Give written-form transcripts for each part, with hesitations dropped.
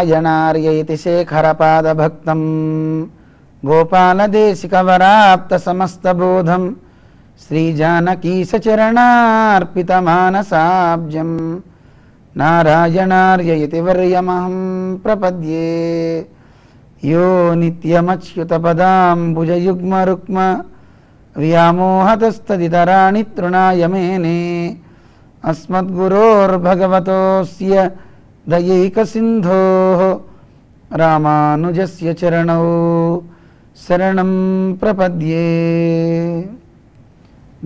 నారాయణార్యైతి శేఖరపాదభక్తం గోపాలదేశికవరాప్తసమస్తబోధం శ్రీజానకీశచరణార్పితమానసాబ్జం నారాయణార్యైతి వర్యమహం ప్రపద్యే. యో నిత్యమచ్యుతపదాంబుజయుగ్మరుక్మ వ్యామోహతస్తదితరాణి తృణాయ మేనే. అస్మద్గురోర్భగవతోస్య దయైకసింధోః రామానుజస్య చరణౌ శరణం ప్రపద్యే.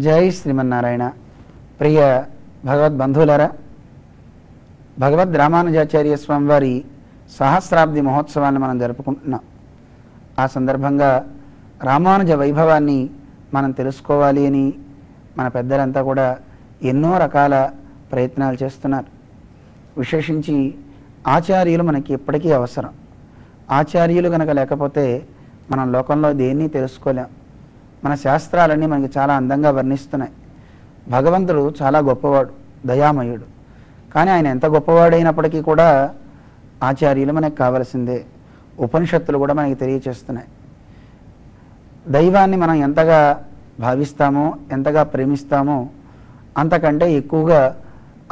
జై శ్రీమన్నారాయణ. ప్రియ భగవద్బంధువులారా, భగవద్ రామానుజాచార్య స్వామివారి సహస్రాబ్ది మహోత్సవాన్ని మనం జరుపుకుంటున్నాం. ఆ సందర్భంగా రామానుజ వైభవాన్ని మనం తెలుసుకోవాలి అని మన పెద్దలంతా కూడా ఎన్నో రకాల ప్రయత్నాలు చేస్తున్నారు. విశేషించి ఆచార్యులు మనకి ఎప్పటికీ అవసరం. ఆచార్యులు కనుక లేకపోతే మనం లోకంలో దేన్ని తెలుసుకోలేం. మన శాస్త్రాలన్నీ మనకి చాలా అందంగా వర్ణిస్తున్నాయి. భగవంతుడు చాలా గొప్పవాడు, దయామయుడు. కానీ ఆయన ఎంత గొప్పవాడైనప్పటికీ కూడా ఆచార్యులు మనకు కావలసిందే. ఉపనిషత్తులు కూడా మనకి తెలియచేస్తున్నాయి. దైవాన్ని మనం ఎంతగా భావిస్తామో, ఎంతగా ప్రేమిస్తామో అంతకంటే ఎక్కువగా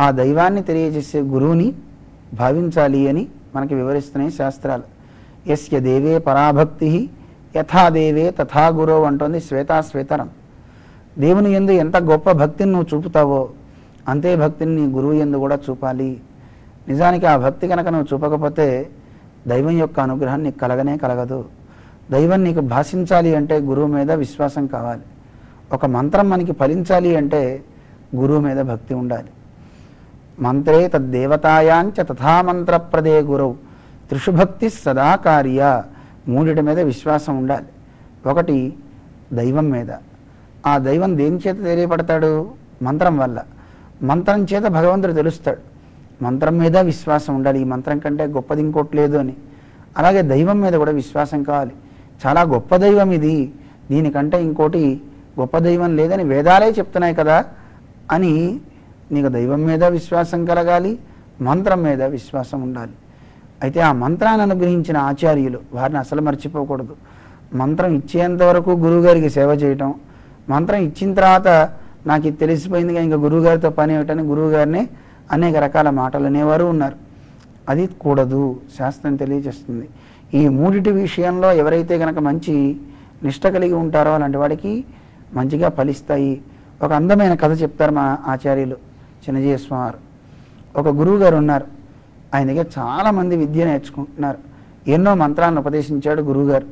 ఆ దైవాన్ని తెలియజేసే గురువుని భావించాలి అని మనకి వివరిస్తున్నాయి శాస్త్రాలు. యస్య దేవే పరాభక్తి యథా దేవే తథా గురో అంటోంది శ్వేతాశ్వేతరం. దేవుని యందు ఎంత గొప్ప భక్తిని నువ్వు చూపుతావో అంతే భక్తిని నీ గురువు యందు కూడా చూపాలి. నిజానికి ఆ భక్తి కనుక నువ్వు చూపకపోతే దైవం యొక్క అనుగ్రహం నీకు కలగనే కలగదు. దైవం నీకు భాషించాలి అంటే గురువు మీద విశ్వాసం కావాలి. ఒక మంత్రం మనకి ఫలించాలి అంటే గురువు మీద భక్తి ఉండాలి. మంత్రే తద్దేవతాయాంచ తథామంత్రప్రదే గురవు త్రిషు భక్తి సదాకార్య. మూడిటి మీద విశ్వాసం ఉండాలి. ఒకటి దైవం మీద. ఆ దైవం దేని చేత తెలియపడతాడు? మంత్రం వల్ల. మంత్రం చేత భగవంతుడు తెలుస్తాడు. మంత్రం మీద విశ్వాసం ఉండాలి. ఈ మంత్రం కంటే గొప్పది ఇంకోటి లేదు అని. అలాగే దైవం మీద కూడా విశ్వాసం కావాలి. చాలా గొప్ప దైవం ఇది, దీనికంటే ఇంకోటి గొప్ప దైవం లేదని వేదాలే చెప్తున్నాయి కదా అని నీకు దైవం మీద విశ్వాసం కలగాలి, మంత్రం మీద విశ్వాసం ఉండాలి. అయితే ఆ మంత్రాన్ని అనుగ్రహించిన ఆచార్యులు వారిని అసలు మర్చిపోకూడదు. మంత్రం ఇచ్చేంత వరకు గురువుగారికి సేవ చేయటం, మంత్రం ఇచ్చిన తర్వాత నాకు ఇది తెలిసిపోయిందిగా ఇంకా గురువుగారితో పని ఏమిటని గురువుగారిని అనేక రకాల మాటలు అనేవారు ఉన్నారు. అది కూడదు, శాస్త్రం తెలియజేస్తుంది. ఈ మూడిటి విషయంలో ఎవరైతే కనుక మంచి నిష్ట కలిగి ఉంటారో అలాంటి వాడికి మంచిగా ఫలిస్తాయి. ఒక అందమైన కథ చెప్తారు మా ఆచార్యులు చిన్నజీయ స్వామి. ఒక గురువు గారు ఉన్నారు. ఆయన దగ్గర చాలామంది విద్య నేర్చుకుంటున్నారు. ఎన్నో మంత్రాలను ఉపదేశించాడు గురువుగారు.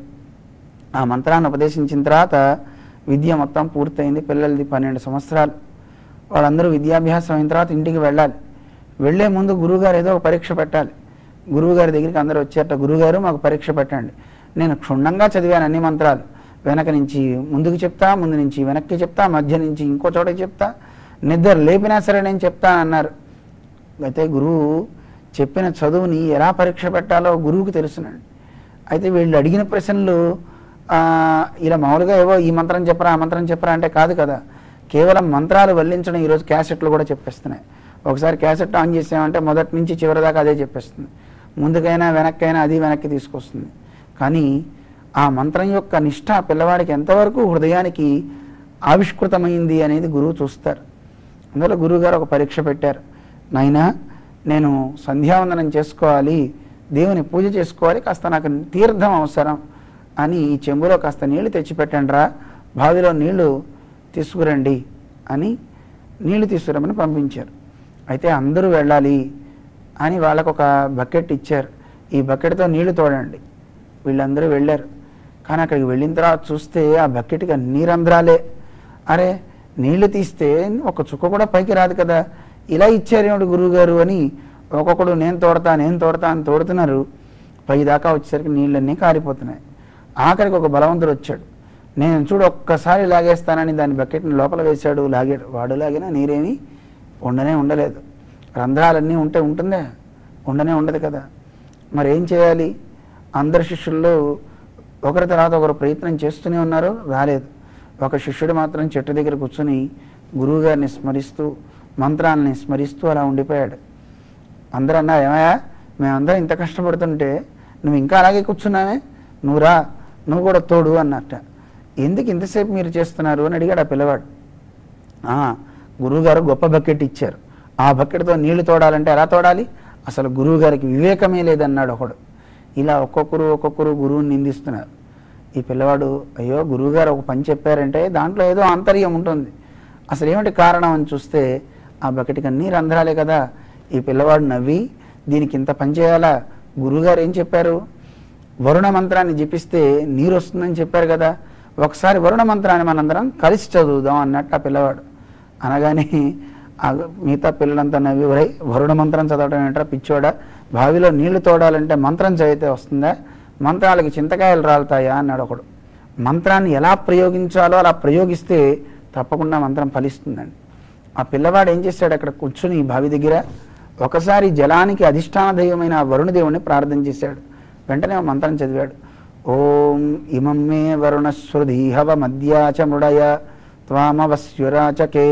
ఆ మంత్రాన్ని ఉపదేశించిన తర్వాత విద్య మొత్తం పూర్తయింది. పిల్లలది 12 సంవత్సరాలు. వాళ్ళందరూ విద్యాభ్యాసం అయిన తర్వాత ఇంటికి వెళ్ళాలి. వెళ్లే ముందు గురువుగారు ఏదో ఒక పరీక్ష పెట్టాలి. గురువుగారి దగ్గరికి అందరూ వచ్చారట. గురువుగారు మాకు పరీక్ష పెట్టండి. నేను క్షుణ్ణంగా చదివాను అన్ని మంత్రాలు. వెనక నుంచి ముందుకు చెప్తా, ముందు నుంచి వెనక్కి చెప్తా, మధ్య నుంచి ఇంకో చోటకి చెప్తా, నిద్ర లేపినా సరే నేను చెప్తా అన్నారు. అయితే గురువు చెప్పిన చదువుని ఎలా పరీక్ష పెట్టాలో గురువుకి తెలుసునండి. అయితే వీళ్ళు అడిగిన ప్రశ్నలు ఇలా మామూలుగా ఏవో ఈ మంత్రం చెప్పరా ఆ మంత్రం చెప్పరా అంటే కాదు కదా. కేవలం మంత్రాలు వల్లించడం ఈరోజు క్యాసెట్లు కూడా చెప్పేస్తున్నాయి. ఒకసారి క్యాసెట్ ఆన్ చేసామంటే మొదటి నుంచి చివరి దాకా అదే చెప్పేస్తుంది. ముందుకైనా వెనక్కైనా అది వెనక్కి తీసుకొస్తుంది. కానీ ఆ మంత్రం యొక్క నిష్ఠ పిల్లవాడికి ఎంతవరకు హృదయానికి ఆవిష్కృతమైంది అనేది గురువు చూస్తారు. అందువల్ల గురువుగారు ఒక పరీక్ష పెట్టారు. నాయనా, నేను సంధ్యావందనం చేసుకోవాలి, దేవుని పూజ చేసుకోవాలి, కాస్త నాకు తీర్థం అవసరం అని ఈ చెంబులో కాస్త నీళ్లు తెచ్చిపెట్టండి రా, బావిలో నీళ్లు తీసుకురండి అని నీళ్లు తీసుకురమ్మని పంపించారు. అయితే అందరూ వెళ్ళాలి అని వాళ్ళకు ఒక బకెట్ ఇచ్చారు. ఈ బకెట్తో నీళ్లు తోడండి. వీళ్ళందరూ వెళ్ళారు. కానీ అక్కడికి వెళ్ళిన తర్వాత చూస్తే ఆ బకెట్కి నీరంధ్రాలే. అరే, నీళ్లు తీస్తే ఒక చుక్క కూడా పైకి రాదు కదా, ఇలా ఇచ్చారేమిటి గురువుగారు అని ఒక్కొక్కడు నేను తోడతా అని తోడుతున్నారు. పైదాకా వచ్చేసరికి నీళ్ళన్నీ కారిపోతున్నాయి. ఆఖరికి ఒక బలవంతుడు వచ్చాడు. నేను చూడు ఒక్కసారి లాగేస్తానని దాని బకెట్ని లోపల వేశాడు. లాగాడు. వాడు లాగినా నీరేమీ ఉండలేదు. రంధ్రాలన్నీ ఉంటే ఉంటుందే, ఉండనే ఉండదు కదా. మరి ఏం చేయాలి? అందరు శిష్యుల్లో ఒకరి తర్వాత ఒకరు ప్రయత్నం చేస్తూనే ఉన్నారు, రాలేదు. ఒక శిష్యుడు మాత్రం చెట్టు దగ్గర కూర్చొని గురువుగారిని స్మరిస్తూ మంత్రాలని స్మరిస్తూ అలా ఉండిపోయాడు. అందరూ అన్నారు, ఏమయ్యా మేమందరం ఇంత కష్టపడుతుంటే నువ్వు ఇంకా అలాగే కూర్చున్నావే, నువ్వు రా, నువ్వు కూడా తోడు అన్నట్ట. ఎందుకు ఇంతసేపు మీరు చేస్తున్నారు అని అడిగాడు ఆ పిల్లవాడు. గురువుగారు గొప్ప బకెట్ ఇచ్చారు, ఆ బకెట్తో నీళ్లు తోడాలంటే ఎలా తోడాలి, అసలు గురువుగారికి వివేకమే లేదన్నాడు ఒకడు. ఇలా ఒక్కొక్కరు గురువుని నిందిస్తున్నారు. ఈ పిల్లవాడు, అయ్యో గురువుగారు ఒక పని చెప్పారంటే దాంట్లో ఏదో ఆంతర్యం ఉంటుంది, అసలు ఏమిటి కారణం అని చూస్తే ఆ బకెట్కి అన్నీ రంధ్రాలే కదా. ఈ పిల్లవాడు నవ్వి, దీనికి ఇంత పని చేయాలా, గురువుగారు ఏం చెప్పారు, వరుణ మంత్రాన్ని జపిస్తే నీరు వస్తుందని చెప్పారు కదా, ఒకసారి వరుణ మంత్రాన్ని మనందరం కలిసి చదువుదాం అన్నట్టు ఆ పిల్లవాడు. అనగానే మిగతా పిల్లలంతా నవ్వి, ఒరై వరుణ మంత్రం చదవడం ఏంట్రా పిచ్చోడా, బావిలో నీళ్లు తోడాలంటే మంత్రం చదివితే వస్తుందా, మంత్రాలకి చింతకాయలు రాలుతాయా అన్నాడు ఒకడు. మంత్రాన్ని ఎలా ప్రయోగించాలో అలా ప్రయోగిస్తే తప్పకుండా మంత్రం ఫలిస్తుందండి. ఆ పిల్లవాడు ఏం చేశాడు, అక్కడ కూర్చుని బావి దగ్గర ఒకసారి జలానికి అధిష్టాన దైవమైన వరుణదేవుని ప్రార్థన చేశాడు. వెంటనే మంత్రం చదివాడు. ఓం ఇమం మే వరుణశ్రుధీహవ మధ్యాచ మృడయ త్వామవస్యురాచకే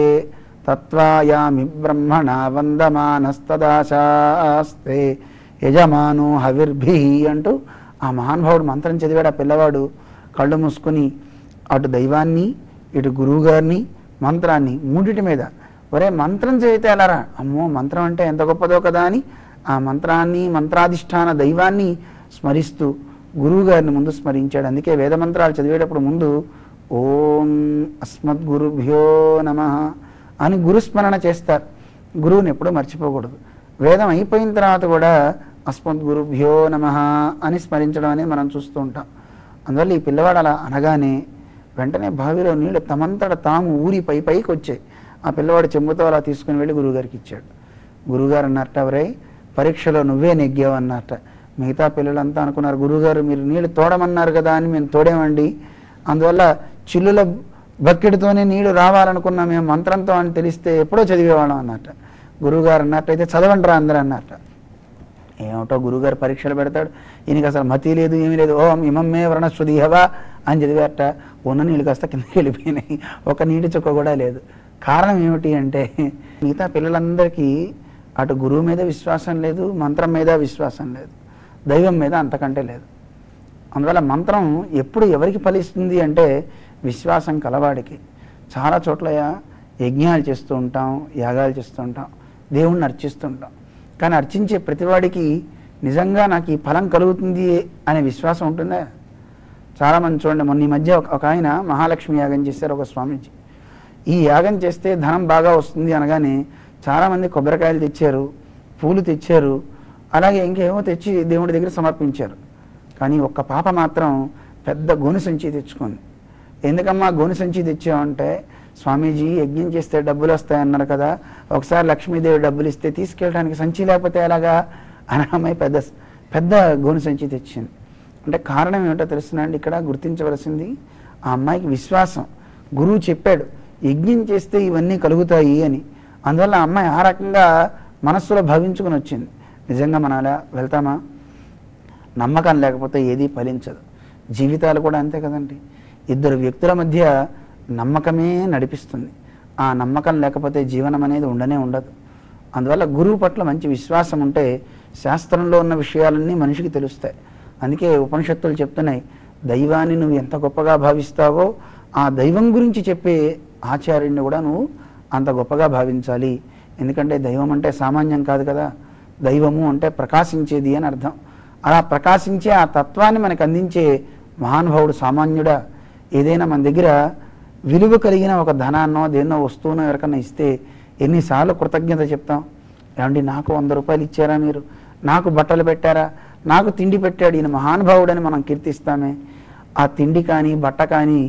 తత్వాయామి బ్రహ్మణ వందమానస్తదాశాస్తే యజమానో హవిర్భి అంటూ ఆ మహానుభావుడు మంత్రం చదివాడు. ఆ పిల్లవాడు కళ్ళు మూసుకొని అటు దైవాన్ని ఇటు గురువుగారిని మంత్రాన్ని మూడిటి మీద, ఒరే మంత్రం చదివితే ఎలారా, అమ్మో మంత్రం అంటే ఎంత గొప్పదో కదా అని ఆ మంత్రాన్ని మంత్రాధిష్టాన దైవాన్ని స్మరిస్తూ గురువుగారిని ముందు స్మరించాడు. అందుకే వేద మంత్రాలు చదివేటప్పుడు ముందు ఓం అస్మద్గురుభ్యో నమః అని గురుస్మరణ చేస్తారు. గురువుని ఎప్పుడూ మర్చిపోకూడదు. వేదం అయిపోయిన తర్వాత కూడా అస్మద్గురుభ్యో నమః అని స్మరించడం అనేది మనం చూస్తూ ఉంటాం. అందువల్ల ఈ పిల్లవాడు అలా అనగానే వెంటనే బావిలో నీళ్ళు తమంతట తాము ఊరి పైకి వచ్చాయి. ఆ పిల్లవాడు చెంబుతో అలా తీసుకుని వెళ్ళి గురువుగారికి ఇచ్చాడు. గురువుగారు అన్నట్ట, ఎవరై పరీక్షలో నువ్వే నెగ్గావు అన్నట్ట. మిగతా పిల్లలంతా అనుకున్నారు, గురువుగారు మీరు నీళ్ళు తోడమన్నారు కదా అని మేము తోడేమండి, అందువల్ల చిల్లుల బకెట్తోనే నీళ్లు రావాలనుకున్నాం మేము, మంత్రంతో అని తెలిస్తే ఎప్పుడో చదివేవాళ్ళం అన్నట్ట. గురువుగారు అన్నట్టయితే చదవండిరా అందరూ అన్నట్ట. ఏమిటో గురువుగారు పరీక్షలు పెడతాడు, ఈయనకి అసలు మతి లేదు ఏమీ లేదు. ఓం ఇమం మే వరుణశ్రుధీహవా అని చదివేట, ఉన్న నీళ్ళు కాస్త కిందకి వెళ్ళిపోయినాయి, ఒక నీటి చుక్క కూడా లేదు. కారణం ఏమిటి అంటే మిగతా పిల్లలందరికీ అటు గురువు మీద విశ్వాసం లేదు, మంత్రం మీద విశ్వాసం లేదు, దైవం మీద అంతకంటే లేదు. అందువల్ల మంత్రం ఎప్పుడు ఎవరికి ఫలిస్తుంది అంటే విశ్వాసం కలవాడికి. చాలా చోట్ల యజ్ఞాలు చేస్తూ ఉంటాం, యాగాలు చేస్తూ ఉంటాం, దేవుణ్ణి అర్చిస్తూ ఉంటాం. కానీ అర్చించే ప్రతివాడికి నిజంగా నాకు ఈ ఫలం కలుగుతుంది అనే విశ్వాసం ఉంటుందా? చాలామంది చూడండి, మొన్న ఈ మధ్య ఒక ఆయన మహాలక్ష్మి యాగం చేశారు ఒక స్వామీజీ. ఈ యాగం చేస్తే ధనం బాగా వస్తుంది అనగానే చాలామంది కొబ్బరికాయలు తెచ్చారు, పూలు తెచ్చారు, అలాగే ఇంకేమో తెచ్చి దేవుడి దగ్గర సమర్పించారు. కానీ ఒక్క పాప మాత్రం పెద్ద గోను సంచి తెచ్చుకుంది. ఎందుకమ్మా గోను సంచి తెచ్చామంటే, స్వామీజీ యజ్ఞం చేస్తే డబ్బులు వస్తాయన్నారు కదా, ఒకసారి లక్ష్మీదేవి డబ్బులు ఇస్తే తీసుకెళ్ళడానికి సంచి లేకపోతే ఎలాగా అని అమ్మాయి పెద్ద గోను సంచి తెచ్చింది. అంటే కారణం ఏమిటో తెలుసునండి, ఇక్కడ గుర్తించవలసింది ఆ అమ్మాయికి విశ్వాసం. గురువు చెప్పాడు యజ్ఞం చేస్తే ఇవన్నీ కలుగుతాయి అని. అందువల్ల ఆ అమ్మాయి ఆ రకంగా మనస్సులో భావించుకుని వచ్చింది. నిజంగా మనం అలా వెళ్తామా? నమ్మకం లేకపోతే ఏదీ ఫలించదు. జీవితాలు కూడా అంతే కదండి. ఇద్దరు వ్యక్తుల మధ్య నమ్మకమే నడిపిస్తుంది. ఆ నమ్మకం లేకపోతే జీవనం అనేది ఉండనే ఉండదు. అందువల్ల గురువు పట్ల మంచి విశ్వాసం ఉంటే శాస్త్రంలో ఉన్న విషయాలన్నీ మనిషికి తెలుస్తాయి. అందుకే ఉపనిషత్తులు చెప్తున్నాయి, దైవాన్ని నువ్వు ఎంత గొప్పగా భావిస్తావో ఆ దైవం గురించి చెప్పే ఆచార్యుడిని కూడా నువ్వు అంత గొప్పగా భావించాలి. ఎందుకంటే దైవం అంటే సామాన్యం కాదు కదా, దైవము అంటే ప్రకాశించేది అని అర్థం. అలా ప్రకాశించే ఆ తత్వాన్ని మనకు అందించే మహానుభావుడు సామాన్యుడా. ఏదైనా మన దగ్గర విలువ కలిగిన ఒక ధనాన్నో దేన్నో వస్తువునో ఎవరికన్నా ఇస్తే ఎన్నిసార్లు కృతజ్ఞత చెప్తాం. ఏమండి నాకు 100 రూపాయలు ఇచ్చారా, మీరు నాకు బట్టలు పెట్టారా, నాకు తిండి పెట్టాడు ఈయన మహానుభావుడని మనం కీర్తిస్తామే. ఆ తిండి కానీ బట్ట కానీ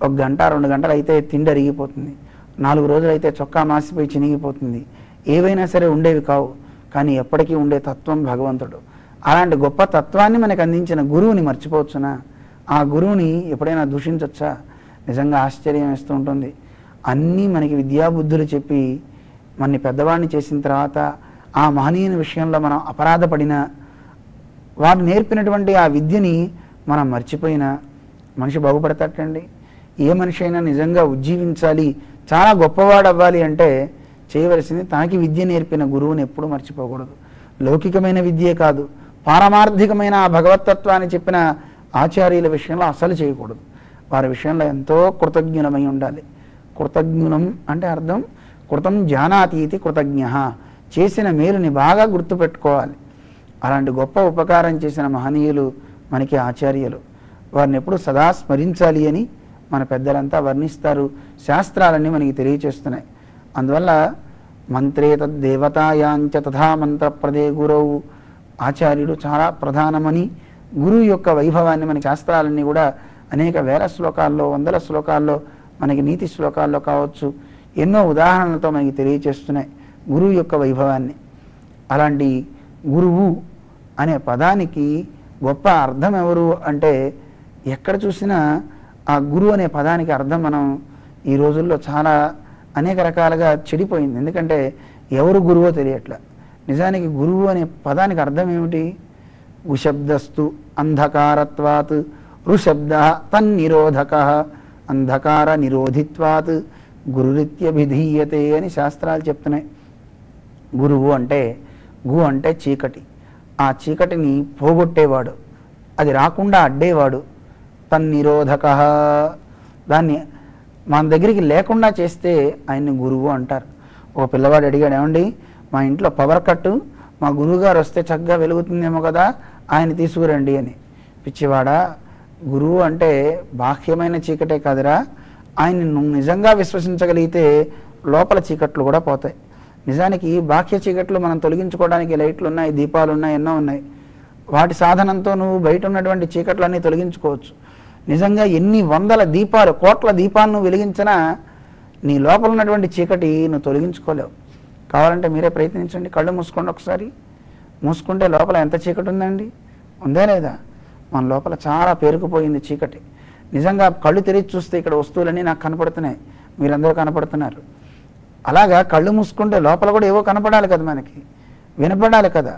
1 గంట 2 గంటలు అయితే తిండి అరిగిపోతుంది, 4 రోజులు అయితే చొక్కా మాసిపోయి చినిగిపోతుంది. ఏవైనా సరే ఉండేవి కావు, కానీ ఎప్పటికీ ఉండే తత్వం భగవంతుడు. అలాంటి గొప్ప తత్వాన్ని మనకు అందించిన గురువుని మర్చిపోవచ్చునా? ఆ గురువుని ఎప్పుడైనా దూషించవచ్చా? నిజంగా ఆశ్చర్యం వేస్తూ ఉంటుంది. అన్నీ మనకి విద్యాబుద్ధులు చెప్పి మనని పెద్దవాడిని చేసిన తర్వాత ఆ మహనీయుని విషయంలో మనం అపరాధపడినా, వారు నేర్పినటువంటి ఆ విద్యని మనం మర్చిపోయినా మనిషి బాగుపడతాటండి. ఏ మనిషి అయినా నిజంగా ఉజ్జీవించాలి, చాలా గొప్పవాడు అవ్వాలి అంటే చేయవలసింది తనకి విద్య నేర్పిన గురువుని ఎప్పుడూ మర్చిపోకూడదు. లౌకికమైన విద్యే కాదు, పారమార్థికమైన ఆ భగవతత్వాన్ని చెప్పిన ఆచార్యుల విషయంలో అసలు చేయకూడదు. వారి విషయంలో ఎంతో కృతజ్ఞులమై ఉండాలి. కృతజ్ఞులం అంటే అర్థం కృతం జానాతీతి కృతజ్ఞ, చేసిన మేలుని బాగా గుర్తుపెట్టుకోవాలి. అలాంటి గొప్ప ఉపకారం చేసిన మహనీయులు మనకి ఆచార్యులు. వారిని ఎప్పుడు సదా స్మరించాలి అని మన పెద్దలంతా వర్ణిస్తారు. శాస్త్రాలన్నీ మనకి తెలియచేస్తున్నాయి. అందువల్ల మంత్రే తద్దేవతాయాంచ తథా మంత్రప్రదే గురవు, ఆచార్యుడు చాలా ప్రధానమని, గురువు యొక్క వైభవాన్ని మన శాస్త్రాలన్నీ కూడా అనేక వేల శ్లోకాల్లో, వందల శ్లోకాల్లో, మనకి నీతి శ్లోకాల్లో కావచ్చు, ఎన్నో ఉదాహరణలతో మనకి తెలియచేస్తున్నాయి గురువు యొక్క వైభవాన్ని. అలాంటి గురువు అనే పదానికి గొప్ప అర్థం ఎవరు అంటే, ఎక్కడ చూసినా ఆ గురువు అనే పదానికి అర్థం మనం ఈ రోజుల్లో చాలా అనేక రకాలుగా చెడిపోయింది. ఎందుకంటే ఎవరు గురువో తెలియట్ల. నిజానికి గురువు అనే పదానికి అర్థం ఏమిటి? గుశబ్దస్తు అంధకారత్వాత్, రుశబ్ద తన్నిరోధక, అంధకార నిరోధిత్వాత్ గురురిత్యభిధీయతే అని శాస్త్రాలు చెప్తున్నాయి. గురువు అంటే, గు అంటే చీకటి, ఆ చీకటిని పోగొట్టేవాడు, అది రాకుండా అడ్డేవాడు. తన్నిరోధక, దాన్ని మన దగ్గరికి లేకుండా చేస్తే ఆయన్ని గురువు అంటారు. ఒక పిల్లవాడు అడిగాడు, ఏమండి మా ఇంట్లో పవర్ కట్టు, మా గురువుగారు వస్తే చక్కగా వెలుగుతుందేమో కదా, ఆయన తీసుకురండి అని. పిచ్చివాడా, గురువు అంటే బాహ్యమైన చీకటే కాదురా, ఆయన్ని నువ్వు నిజంగా విశ్వసించగలిగితే లోపల చీకట్లు కూడా పోతాయి. నిజానికి బాహ్య చీకట్లు మనం తొలగించుకోవడానికి లైట్లు ఉన్నాయి, దీపాలు ఉన్నాయి, ఎన్నో ఉన్నాయి. వాటి సాధనంతో నువ్వు బయట ఉన్నటువంటి చీకట్లన్నీ తొలగించుకోవచ్చు. నిజంగా ఎన్ని వందల దీపాలు, కోట్ల దీపాలను వెలిగించినా నీ లోపల ఉన్నటువంటి చీకటి నువ్వు తొలగించుకోలేవు. కావాలంటే మీరే ప్రయత్నించండి. కళ్ళు మూసుకోండి ఒకసారి. మూసుకుంటే లోపల ఎంత చీకటి ఉందండి? ఉందే లేదా? మన లోపల చాలా పేరుకుపోయింది చీకటి. నిజంగా కళ్ళు తెరిచి చూస్తే ఇక్కడ వస్తువులన్నీ నాకు కనపడుతున్నాయి, మీరందరూ కనపడుతున్నారు. అలాగా కళ్ళు మూసుకుంటే లోపల కూడా ఏవో కనపడాలి కదా, మనకి వినపడాలి కదా,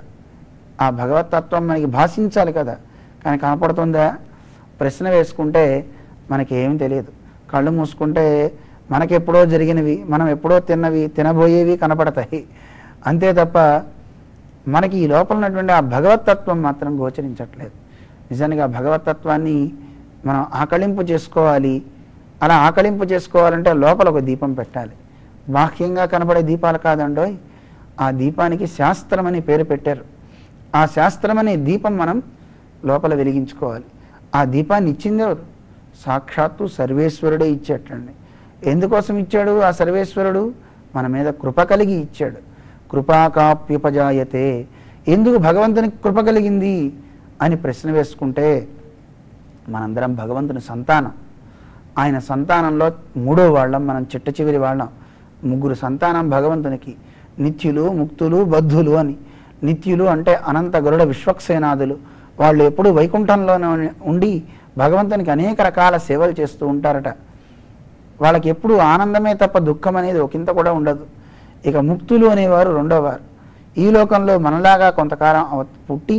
ఆ భగవతత్వం మనకి భాషించాలి కదా. కానీ కనపడుతుందా? ప్రశ్న వేసుకుంటే మనకి ఏమీ తెలియదు. కళ్ళు మూసుకుంటే మనకెప్పుడో జరిగినవి, మనం ఎప్పుడో తిన్నవి, తినబోయేవి కనపడతాయి. అంతే తప్ప మనకి ఈ లోపల ఉన్నటువంటి ఆ భగవతత్వం మాత్రం గోచరించట్లేదు. నిజానికి ఆ భగవతత్వాన్ని మనం ఆకళింపు చేసుకోవాలి. అలా ఆకళింపు చేసుకోవాలంటే లోపల ఒక దీపం పెట్టాలి. బాహ్యంగా కనబడే దీపాలు కాదండోయ్, ఆ దీపానికి శాస్త్రం అని పేరు పెట్టారు. ఆ శాస్త్రం అనే దీపం మనం లోపల వెలిగించుకోవాలి. ఆ దీపాన్ని ఇచ్చింది ఎవరు? సాక్షాత్తు సర్వేశ్వరుడే ఇచ్చేటండి. ఎందుకోసం ఇచ్చాడు ఆ సర్వేశ్వరుడు? మన మీద కృప కలిగి ఇచ్చాడు. కృపాకాప్యుపజాయతే, ఎందుకు భగవంతునికి కృప కలిగింది అని ప్రశ్న వేసుకుంటే, మనందరం భగవంతుని సంతానం. ఆయన సంతానంలో మూడో వాళ్ళం, మనం చిట్ట చివరి వాళ్ళం. ముగ్గురు సంతానం భగవంతునికి, నిత్యులు, ముక్తులు, బద్ధులు అని. నిత్యులు అంటే అనంత గరుడ విశ్వక్సేనాదులు. వాళ్ళు ఎప్పుడు వైకుంఠంలోనే ఉండి భగవంతునికి అనేక రకాల సేవలు చేస్తూ ఉంటారట. వాళ్ళకి ఎప్పుడు ఆనందమే తప్ప దుఃఖం అనేది ఒకంత కూడా ఉండదు. ఇక ముక్తులు అనేవారు రెండోవారు. ఈ లోకంలో మనలాగా కొంతకాలం పుట్టి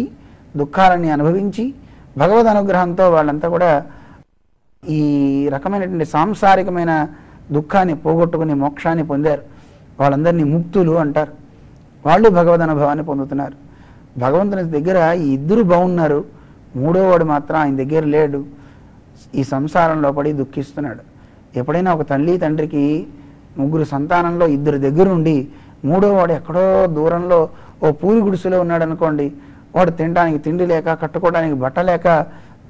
దుఃఖాలని అనుభవించి భగవద్ అనుగ్రహంతో వాళ్ళంతా కూడా ఈ రకమైనటువంటి సాంసారికమైన దుఃఖాన్ని పోగొట్టుకుని మోక్షాన్ని పొందారు. వాళ్ళందరినీ ముక్తులు అంటారు. వాళ్ళు భగవద్ అనుభవాన్ని పొందుతున్నారు. భగవంతుని దగ్గర ఈ ఇద్దరు బాగున్నారు, మూడోవాడు మాత్రం ఆయన దగ్గర లేడు. ఈ సంసారంలో పడి దుఃఖిస్తున్నాడు. ఎప్పుడైనా ఒక తల్లి తండ్రికి ముగ్గురు సంతానంలో ఇద్దరు దగ్గరుండి మూడోవాడు ఎక్కడో దూరంలో ఓ పూరి గుడిసెలో ఉన్నాడు అనుకోండి, వాడు తినడానికి తిండి లేక, కట్టుకోవడానికి బట్ట లేక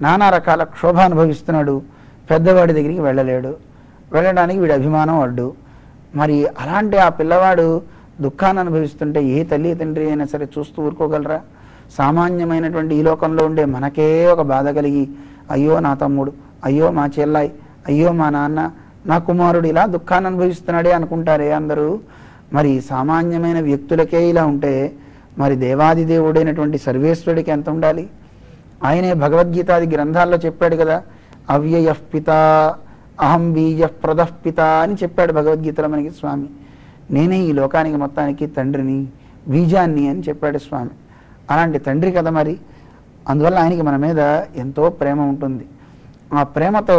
నానా రకాల క్షోభ అనుభవిస్తున్నాడు. పెద్దవాడి దగ్గరికి వెళ్ళలేడు, వెళ్ళడానికి వీడి అభిమానం అడ్డు. మరి అలాంటి ఆ పిల్లవాడు దుఃఖాన్ని అనుభవిస్తుంటే ఏ తల్లి తండ్రి అయినా సరే చూస్తూ ఊరుకోగలరా? సామాన్యమైనటువంటి ఈ లోకంలో ఉండే మనకే ఒక బాధ కలిగి, అయ్యో నా తమ్ముడు, అయ్యో మా చెల్లాయి, అయ్యో మా నాన్న, నా కుమారుడు ఇలా దుఃఖాన్ని అనుభవిస్తున్నాడే అనుకుంటారే అందరూ. మరి సామాన్యమైన వ్యక్తులకే ఇలా ఉంటే మరి దేవాది దేవుడైనటువంటి సర్వేశ్వరుడికి ఎంత ఉండాలి? ఆయనే భగవద్గీతాది గ్రంథాల్లో చెప్పాడు కదా, అవ్యయః పిత అహం బీజః ప్రదః పిత అని చెప్పాడు భగవద్గీతలో మనకి స్వామి. నేనే ఈ లోకానికి మొత్తానికి తండ్రిని, బీజాన్ని అని చెప్పాడు స్వామి. అలాంటి తండ్రి కదా మరి. అందువల్ల ఆయనకి మన మీద ఎంతో ప్రేమ ఉంటుంది. ఆ ప్రేమతో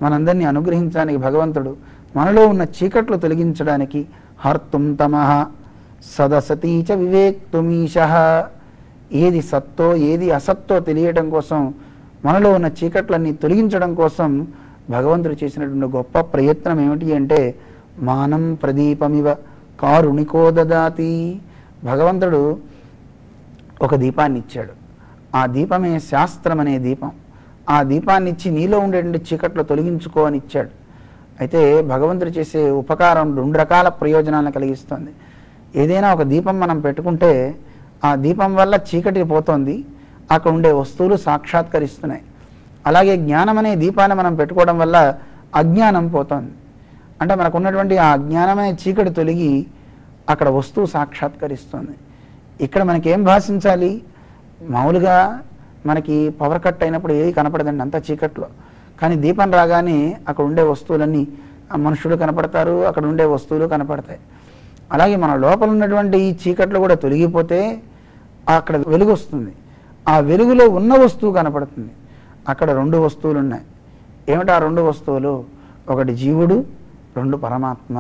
మనందరినీ అనుగ్రహించడానికి భగవంతుడు మనలో ఉన్న చీకట్లు తొలగించడానికి హర్తుం తమః, సదసతీ చ వివేక్తుమీశ. ఏది సత్తో ఏది అసత్తో తెలియటం కోసం, మనలో ఉన్న చీకట్లన్నీ తొలగించడం కోసం భగవంతుడు చేసినటువంటి గొప్ప ప్రయత్నం ఏమిటి అంటే మానం ప్రదీపమివ కారుణికో దదాతి. భగవంతుడు ఒక దీపాన్ని ఇచ్చాడు. ఆ దీపమే శాస్త్రం అనే దీపం. ఆ దీపాన్ని ఇచ్చి నీలో ఉండేటువంటి చీకట్లు తొలగించుకో అని ఇచ్చాడు. అయితే భగవంతుడు చేసే ఉపకారం 2 రకాల ప్రయోజనాలను కలిగిస్తుంది. ఏదైనా ఒక దీపం మనం పెట్టుకుంటే ఆ దీపం వల్ల చీకటి పోతుంది, అక్కడ ఉండే వస్తువులు సాక్షాత్కరిస్తున్నాయి. అలాగే జ్ఞానం అనే దీపాన్ని మనం పెట్టుకోవడం వల్ల అజ్ఞానం పోతుంది. అంటే మనకు ఉన్నటువంటి ఆ అజ్ఞానం అనే చీకటి తొలగి అక్కడ వస్తువు సాక్షాత్కరిస్తుంది. ఇక్కడ మనకేం భాషించాలి? మామూలుగా మనకి పవర్ కట్ అయినప్పుడు ఏది కనపడదండి, అంత చీకట్లో. కానీ దీపం రాగానే అక్కడ ఉండే వస్తువులన్నీ, మనుషులు కనపడతారు, అక్కడ ఉండే వస్తువులు కనపడతాయి. అలాగే మన లోపల ఉన్నటువంటి ఈ చీకట్లు కూడా తొలగిపోతే అక్కడ వెలుగు వస్తుంది. ఆ వెలుగులో ఉన్న వస్తువు కనపడుతుంది. అక్కడ 2 వస్తువులు ఉన్నాయి. ఏమిటి ఆ 2 వస్తువులు? ఒకటి జీవుడు, 2 పరమాత్మ.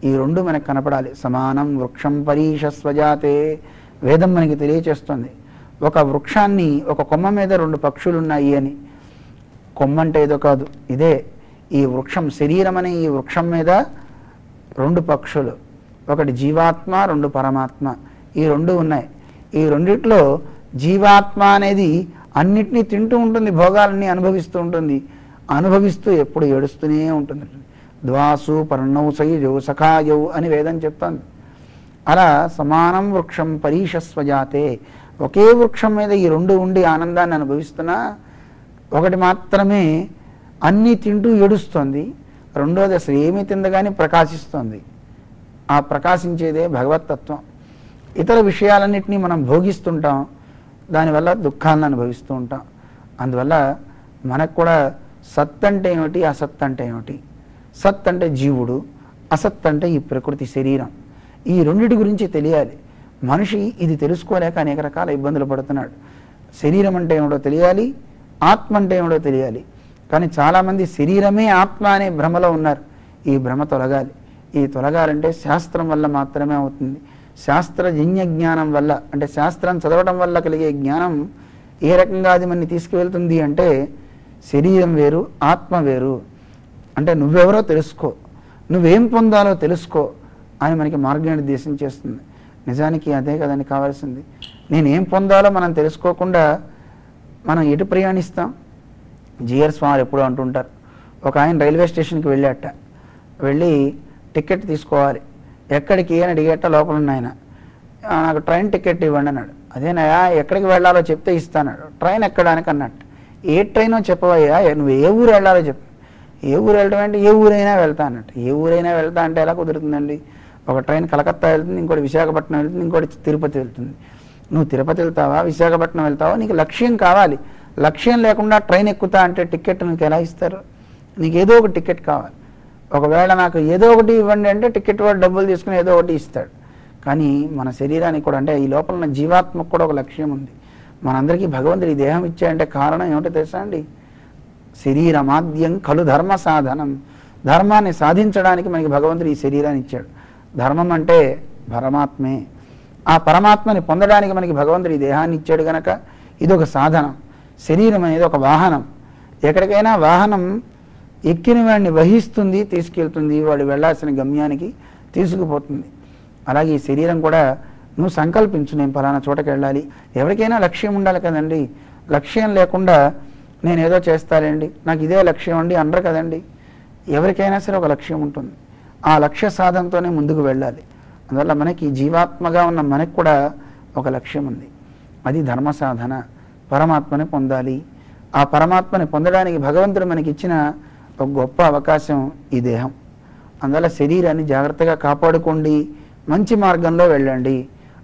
ఈ 2 మనకు కనపడాలి. సమానం వృక్షం పరీషస్వజాతే. వేదం మనకి తెలియచేస్తుంది, ఒక వృక్షాన్ని, ఒక కొమ్మ మీద 2 పక్షులు ఉన్నాయి అని. కొమ్మ అంటే ఏదో కాదు, ఇదే ఈ వృక్షం, శరీరం అనే ఈ వృక్షం మీద 2 పక్షులు, ఒకటి జీవాత్మ, 2 పరమాత్మ. ఈ 2 ఉన్నాయి. ఈ రెండిట్లో జీవాత్మ అనేది అన్నిటినీ తింటూ ఉంటుంది, భోగాలన్నీ అనుభవిస్తూ ఉంటుంది. అనుభవిస్తూ ఎప్పుడు ఏడుస్తూనే ఉంటుంది. ద్వాసు పర్ణౌ సయుజౌ సఖాయౌ అని వేదం చెప్తోంది. అలా సమానం వృక్షం పరీషస్వజాతే. ఒకే వృక్షం మీద ఈ 2 ఉండి ఆనందాన్ని అనుభవిస్తున్నా, ఒకటి మాత్రమే అన్నీ తింటూ ఏడుస్తోంది, రెండోది అసలు ఏమీ తిందగానే ప్రకాశిస్తోంది. ఆ ప్రకాశించేదే భగవత్తత్వం. ఇతర విషయాలన్నింటినీ మనం భోగిస్తుంటాం, దానివల్ల దుఃఖాలను అనుభవిస్తూ ఉంటాం. అందువల్ల మనకు కూడా సత్ అంటే ఏమిటి, అసత్ అంటే ఏమిటి? సత్ అంటే జీవుడు, అసత్ అంటే ఈ ప్రకృతి శరీరం. ఈ రెండిటి గురించి తెలియాలి. మనిషి ఇది తెలుసుకోలేక అనేక రకాల ఇబ్బందులు పడుతున్నాడు. శరీరం అంటే ఏమిటో తెలియాలి, ఆత్మ అంటే ఏమిటో తెలియాలి. కానీ చాలామంది శరీరమే ఆత్మ అనే భ్రమలో ఉన్నారు. ఈ భ్రమ తొలగాలి. ఈ తొలగాలంటే శాస్త్రం వల్ల మాత్రమే అవుతుంది. శాస్త్రజన్య జ్ఞానం వల్ల, అంటే శాస్త్రం చదవడం వల్ల కలిగే జ్ఞానం ఏ రకంగా అది మనని తీసుకువెళ్తుంది అంటే, శరీరం వేరు, ఆత్మ వేరు. అంటే నువ్వెవరో తెలుసుకో, నువ్వేం పొందాలో తెలుసుకో అని మనకి మార్గనిర్దేశం చేస్తుంది. నిజానికి అదే కదండి కావాల్సింది. నేనేం పొందాలో మనం తెలుసుకోకుండా మనం ఎటు ప్రయాణిస్తాం? జిఆర్ స్వామి ఎప్పుడూ అంటుంటారు, ఒక ఆయన రైల్వే స్టేషన్కి వెళ్ళాట. వెళ్ళి టికెట్ తీసుకోవాలి. ఎక్కడికి అని అడిగేట. లోపల ఉన్న ఆయన, నాకు ట్రైన్ టికెట్ ఇవ్వండి అన్నాడు. అదేనయా, ఎక్కడికి వెళ్ళాలో చెప్తే ఇస్తాడు. ట్రైన్ ఎక్కడానికి అన్నట్టు. ఏ ట్రైనో చెప్పవయ్యా, నువ్వు ఏ ఊరు వెళ్ళాలో చెప్పు. ఏ ఊరు వెళ్ళడం అంటే ఏ ఊరైనా వెళ్తా అన్నట్టు. ఏ ఊరైనా వెళ్తా అంటే ఎలా కుదురుతుందండి? ఒక ట్రైన్ కలకత్తా వెళ్తుంది, ఇంకోటి విశాఖపట్నం వెళ్తుంది, ఇంకోటి తిరుపతి వెళ్తుంది. నువ్వు తిరుపతి వెళ్తావా, విశాఖపట్నం వెళ్తావా? నీకు లక్ష్యం కావాలి. లక్ష్యం లేకుండా ట్రైన్ ఎక్కుతా అంటే టికెట్ నీకు ఎలా ఇస్తారు? నీకు ఏదో ఒక టికెట్ కావాలి. ఒకవేళ నాకు ఏదో ఒకటి ఇవ్వండి అంటే టికెట్ వాడు డబ్బులు తీసుకుని ఏదో ఒకటి ఇస్తాడు. కానీ మన శరీరానికి కూడా, అంటే ఈ లోపల ఉన్న జీవాత్మకు కూడా ఒక లక్ష్యం ఉంది. మనందరికీ భగవంతుడు ఈ దేహం ఇచ్చాడంటే కారణం ఏమిటో తెలుసా అండి? శరీరమాద్యం కలు ధర్మ సాధనం. ధర్మాన్ని సాధించడానికి మనకి భగవంతుడు ఈ శరీరాన్ని ఇచ్చాడు. ధర్మం అంటే పరమాత్మే. ఆ పరమాత్మని పొందడానికి మనకి భగవంతుడు ఈ దేహాన్ని ఇచ్చాడు కనుక ఇది ఒక సాధనం. శరీరం అనేది ఒక వాహనం. ఎక్కడికైనా వాహనం ఎక్కిన వాడిని వహిస్తుంది, తీసుకెళ్తుంది, వాడు వెళ్ళాల్సిన గమ్యానికి తీసుకుపోతుంది. అలాగే ఈ శరీరం కూడా నువ్వు సంకల్పించు, నేను పలానా చోటకి వెళ్ళాలి. ఎవరికైనా లక్ష్యం ఉండాలి కదండి. లక్ష్యం లేకుండా నేను ఏదో చేస్తానండి, నాకు ఇదే లక్ష్యం అండి అనరు కదండి. ఎవరికైనా సరే ఒక లక్ష్యం ఉంటుంది. ఆ లక్ష్య సాధనతోనే ముందుకు వెళ్ళాలి. అందువల్ల మనకి జీవాత్మగా ఉన్న మనకు కూడా ఒక లక్ష్యం ఉంది. అది ధర్మ సాధన. పరమాత్మని పొందాలి. ఆ పరమాత్మని పొందడానికి భగవంతుడు మనకి ఇచ్చిన ఒక గొప్ప అవకాశం ఈ దేహం. అందువల్ల శరీరాన్ని జాగ్రత్తగా కాపాడుకోండి, మంచి మార్గంలో వెళ్ళండి.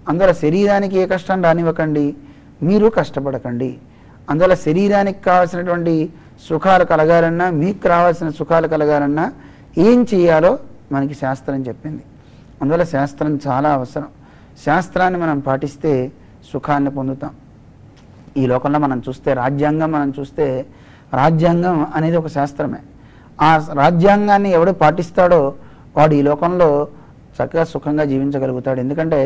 అందువల్ల శరీరానికి ఏ కష్టం రానివ్వకండి, మీరు కష్టపడకండి. అందువల్ల శరీరానికి కావాల్సినటువంటి సుఖాలు కలగాలన్నా, మీకు రావాల్సిన సుఖాలు కలగాలన్నా ఏం చేయాలో మనకి శాస్త్రం చెప్పింది. అందువల్ల శాస్త్రం చాలా అవసరం. శాస్త్రాన్ని మనం పాటిస్తే సుఖాన్ని పొందుతాం. ఈ లోకంలో మనం చూస్తే రాజ్యాంగం, మనం చూస్తే రాజ్యాంగం అనేది ఒక శాస్త్రమే. ఆ రాజ్యాంగాన్ని ఎవడు పాటిస్తాడో వాడు ఈ లోకంలో చక్కగా సుఖంగా జీవించగలుగుతాడు. ఎందుకంటే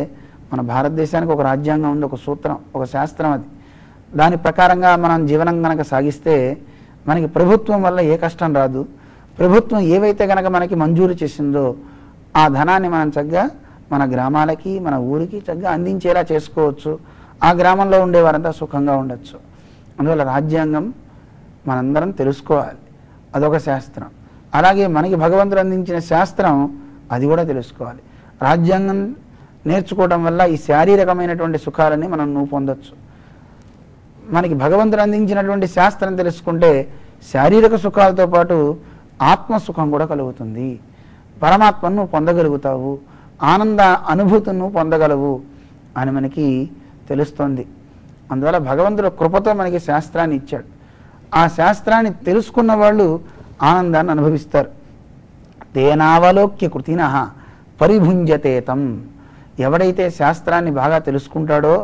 మన భారతదేశానికి ఒక రాజ్యాంగం ఉంది, ఒక సూత్రం, ఒక శాస్త్రం. అది దాని ప్రకారంగా మనం జీవనం కనుక సాగిస్తే మనకి ప్రభుత్వం వల్ల ఏ కష్టం రాదు. ప్రభుత్వం ఏవైతే కనుక మనకి మంజూరు చేసిందో ఆ ధనాన్ని మనం చక్కగా మన గ్రామాలకి మన ఊరికి చక్కగా అందించేలా చేసుకోవచ్చు. ఆ గ్రామంలో ఉండేవారంతా సుఖంగా ఉండొచ్చు. అందువల్ల రాజ్యాంగం మనందరం తెలుసుకోవాలి, అదొక శాస్త్రం. అలాగే మనకి భగవంతుడు అందించిన శాస్త్రం అది కూడా తెలుసుకోవాలి. రాజ్యాంగం నేర్చుకోవడం వల్ల ఈ శారీరకమైనటువంటి సుఖాలని నువ్వు పొందొచ్చు. మనకి భగవంతుడు అందించినటువంటి శాస్త్రం తెలుసుకుంటే శారీరక సుఖాలతో పాటు ఆత్మసుఖం కూడా కలుగుతుంది. పరమాత్మను నువ్వు పొందగలుగుతావు, ఆనంద అనుభూతిని నువ్వు పొందగలవు అని మనకి తెలుస్తుంది. అందువల్ల భగవంతుడు కృపతో మనకి శాస్త్రాన్ని ఇచ్చాడు. ఆ శాస్త్రాన్ని తెలుసుకున్న వాళ్ళు ఆనందాన్ని అనుభవిస్తారు. తేనావలోక్య కృతినః పరిభుంజతేతం. ఎవడైతే శాస్త్రాన్ని బాగా తెలుసుకుంటాడో,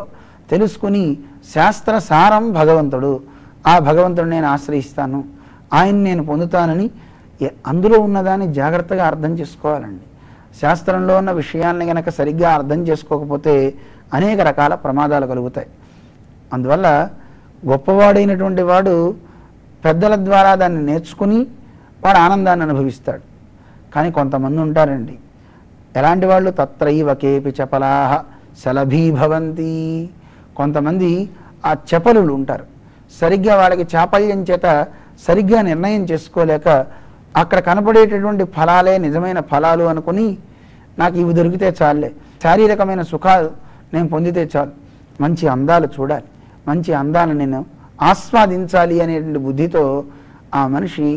తెలుసుకుని శాస్త్ర సారం భగవంతుడు, ఆ భగవంతుడు నేను ఆశ్రయిస్తాను, ఆయన్ని నేను పొందుతానని అందులో ఉన్నదాన్ని జాగ్రత్తగా అర్థం చేసుకోవాలండి. శాస్త్రంలో ఉన్న విషయాల్ని కనుక సరిగ్గా అర్థం చేసుకోకపోతే అనేక రకాల ప్రమాదాలు కలుగుతాయి. అందువల్ల గొప్పవాడైనటువంటి వాడు పెద్దల ద్వారా దాన్ని నేర్చుకుని వాడు ఆనందాన్ని అనుభవిస్తాడు. కానీ కొంతమంది ఉంటారండి, ఎలాంటి వాళ్ళు? తత్రైవ కేపి చపలాహ శలభీభవంతి. కొంతమంది ఆ చపలులు ఉంటారు, సరిగ్గా వాళ్ళకి చాపల్యం చేత సరిగ్గా నిర్ణయం చేసుకోలేక అక్కడ కనపడేటటువంటి ఫలాలే నిజమైన ఫలాలు అనుకుని నాకు ఇవి దొరికితే చాలే, శారీరకమైన సుఖాలు నేను పొందితే చాలు, మంచి అందాలు చూడాలి, మంచి అందాలను నేను ఆస్వాదించాలి అనేటువంటి బుద్ధితో ఆ మనిషి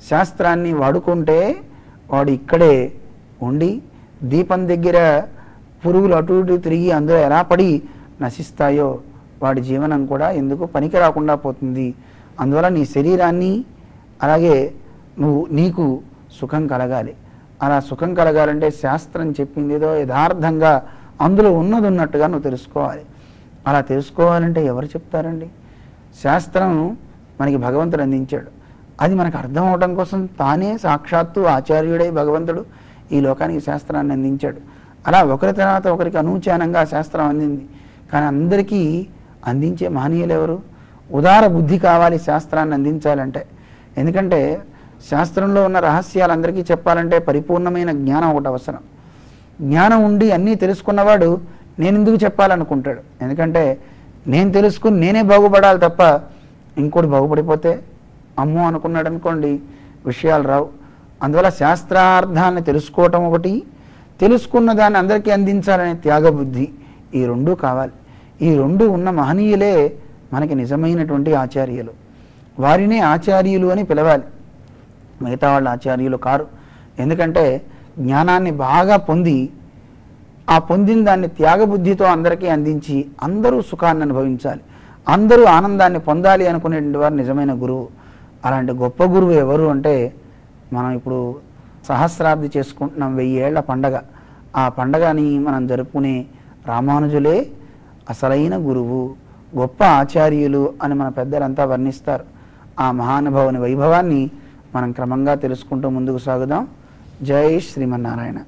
శాస్త్రాన్ని వాడుకుంటే వాడు ఇక్కడే ఉండి దీపం దగ్గర పురుగులు అటు ఇటు తిరిగి అందులో ఎలా పడి నశిస్తాయో వాడి జీవనం కూడా ఎందుకు పనికి రాకుండా పోతుంది. అందువల్ల నీ శరీరాన్ని అలాగే నీకు సుఖం కలగాలి. అలా సుఖం కలగాలంటే శాస్త్రం చెప్పింది ఏదో యథార్థంగా అందులో ఉన్నది ఉన్నట్టుగా నువ్వు తెలుసుకోవాలి. అలా తెలుసుకోవాలంటే ఎవరు చెప్తారండి? శాస్త్రం మనకి భగవంతుడు అందించాడు. అది మనకు అర్థం అవడం కోసం తానే సాక్షాత్తు ఆచార్యుడై భగవంతుడు ఈ లోకానికి శాస్త్రాన్ని అందించాడు. అలా ఒకరి తర్వాత ఒకరికి అనూచానంగా శాస్త్రం అందింది. కానీ అందరికీ అందించే మహనీయులు ఎవరు? ఉదార బుద్ధి కావాలి శాస్త్రాన్ని అందించాలంటే. ఎందుకంటే శాస్త్రంలో ఉన్న రహస్యాలు అందరికీ చెప్పాలంటే పరిపూర్ణమైన జ్ఞానం ఒకటి అవసరం. జ్ఞానం ఉండి అన్నీ తెలుసుకున్నవాడు నేను ఎందుకు చెప్పాలనుకుంటాడు. ఎందుకంటే నేను తెలుసుకుని నేనే బాగుపడాలి తప్ప ఇంకోటి బాగుపడిపోతే అమ్మో అనుకున్నాడు అనుకోండి, విషయాలు రావు. అందువల్ల శాస్త్రార్థాలను తెలుసుకోవటం ఒకటి, తెలుసుకున్న దాన్ని అందరికీ అందించాలనే త్యాగబుద్ధి, ఈ రెండూ కావాలి. ఈ రెండు ఉన్న మహనీయులే మనకి నిజమైనటువంటి ఆచార్యులు. వారినే ఆచార్యులు అని పిలవాలి, మిగతా వాళ్ళ ఆచార్యులు కారు. ఎందుకంటే జ్ఞానాన్ని బాగా పొంది ఆ పొందిన దాన్ని త్యాగబుద్ధితో అందరికీ అందించి అందరూ సుఖాన్ని అనుభవించాలి, అందరూ ఆనందాన్ని పొందాలి అనుకునేటువంటి వారు నిజమైన గురువు. అలాంటి గొప్ప గురువు ఎవరు అంటే మనం ఇప్పుడు సహస్రాబ్ది చేసుకుంటున్నాం, 1000 ఏళ్ల పండగ. ఆ పండగని మనం జరుపుకునే రామానుజులే అసలైన గురువు, గొప్ప ఆచార్యులు అని మన పెద్దలంతా వర్ణిస్తారు. ఆ మహానుభావుని వైభవాన్ని మనం క్రమంగా తెలుసుకుంటూ ముందుకు సాగుదాం. జై శ్రీమన్నారాయణ.